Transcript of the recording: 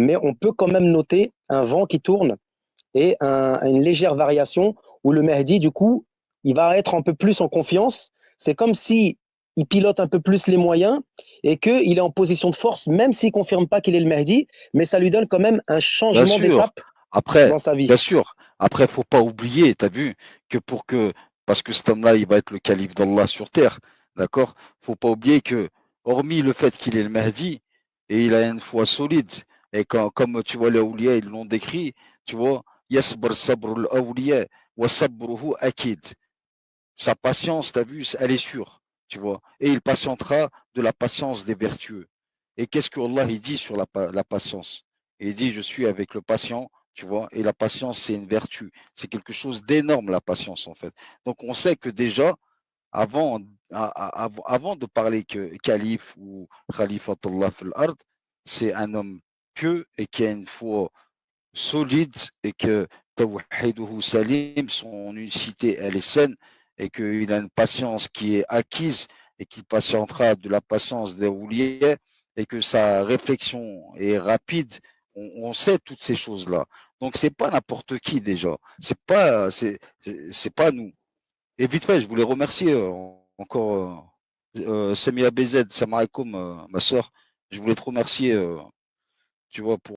mais on peut quand même noter un vent qui tourne et une légère variation où le Mahdi, du coup, il va être un peu plus en confiance. C'est comme si il pilote un peu plus les moyens et qu'il est en position de force, même s'il ne confirme pas qu'il est le Mahdi, mais ça lui donne quand même un Bien changement sûr. d'étape Après, dans sa bien vie. sûr. Après, faut pas oublier, t'as vu, que parce que cet homme-là, il va être le calife d'Allah sur terre, d'accord? Faut pas oublier que, hormis le fait qu'il est le Mahdi, et il a une foi solide, et comme tu vois, les awliya, ils l'ont décrit, tu vois, yasbr sabrul awliya, wa sabruhu akid. Sa patience, t'as vu, elle est sûre, tu vois. Et il patientera de la patience des vertueux. Et qu'est-ce que Allah il dit sur la patience? Il dit, je suis avec le patient, tu vois. Et la patience, c'est une vertu. C'est quelque chose d'énorme, la patience, en fait. Donc, on sait que déjà, avant, avant de parler que calife ou khalifatullah fil ard, c'est un homme pieux et qui a une foi solide et que tawhiduhu salim, son unicité, elle est saine et qu'il a une patience qui est acquise et qu'il patientera de la patience des rouliers et que sa réflexion est rapide. On sait toutes ces choses-là. Donc c'est pas n'importe qui déjà. C'est pas nous. Et vite fait, je voulais remercier encore Samia BZ, salam alaikum, ma soeur. Je voulais te remercier, tu vois, pour